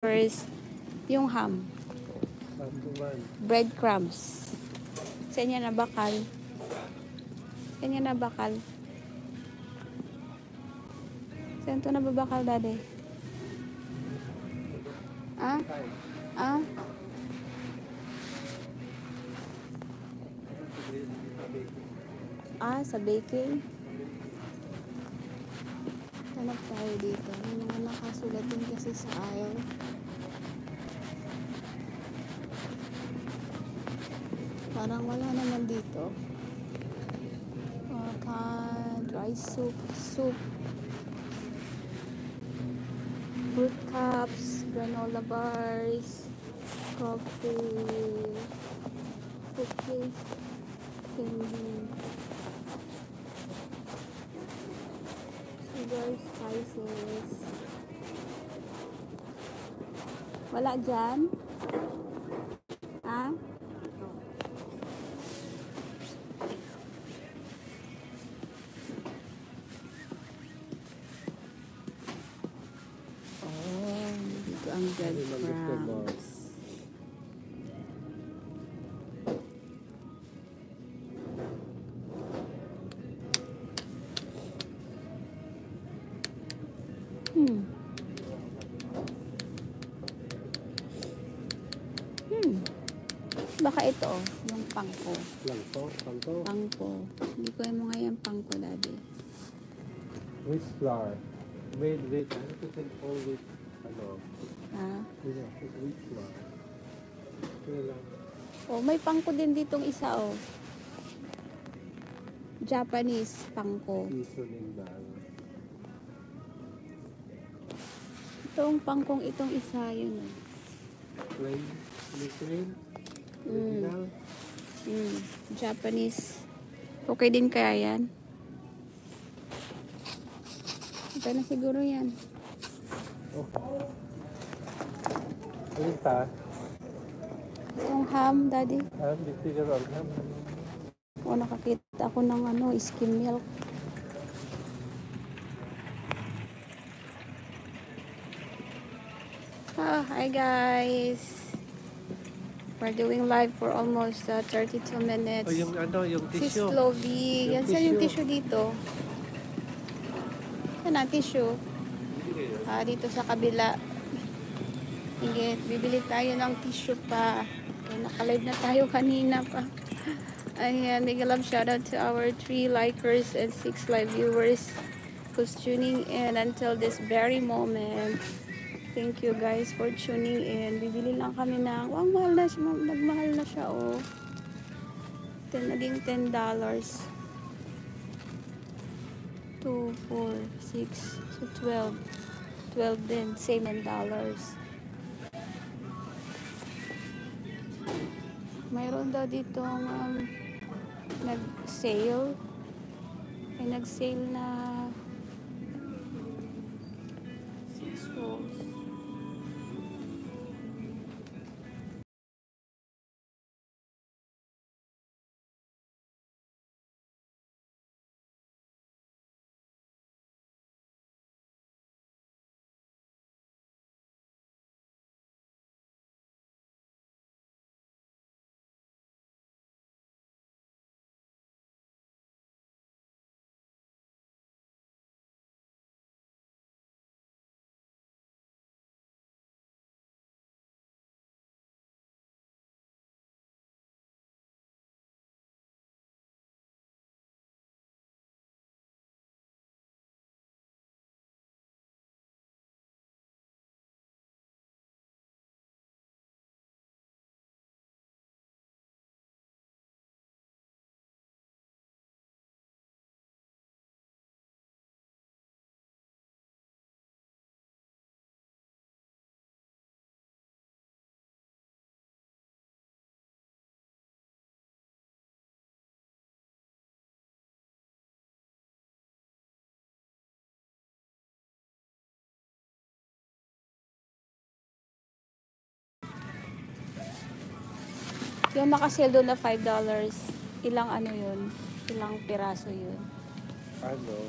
First, yung ham. Breadcrumbs. Sa inyo na bakal. Sa inyo na bakal. Saan ito na babakal, daddy? Ah? Ah? Ah, sa baking? Hanap tayo dito. May mga nakasulat din kasi sa aisle. Parang wala naman dito. Dry soup, fruit cups, granola bars, coffee, cookies, candy, sugar, spices. Wala dyan? Ah? Oh, dito ang breadcrumbs. Baka ito, yung pangko. Pangko. Hindi ko mo nga yung pangko, daddy. Wheat flour. Made with, ano ito all with, ano? Ah? Yeah, with wheat flour. Kaya lang. Oh, may pangko din ditong isa, oh. Japanese pangko. Seasoning bag. Itong pangkong itong isa, yun, oh. Plain, plain. Original. Japanese. Okay din kaya yan? Okay na siguro yan. Oh. Alita? Itong ham, daddy. Ham, bisigar on ham. O, nakakita ako ng ano, skim milk. Hi guys. We're doing live for almost 32 minutes. O yung ano, yung Si tissue. Slovy. Yan saan yung tissue dito? Saan ang tissue? Dito sa kabila. Higit, bibili tayo ng tissue pa. Okay, nakalive na tayo kanina pa. Ayan, big love shoutout to our 3 likers and 6 live viewers who's tuning in until this very moment. Thank you guys for tuning in. Bibili lang kami ng, mahal na siya, nagmahal na siya, oh. Naging $10. 2, 4, 6, so 12. 12 din, same in dollars. Mayroon daw dito nag-sale. May nag-sale na 6 rolls. Yung nakasale doon na $5, ilang ano yun? Ilang piraso yun? Ano?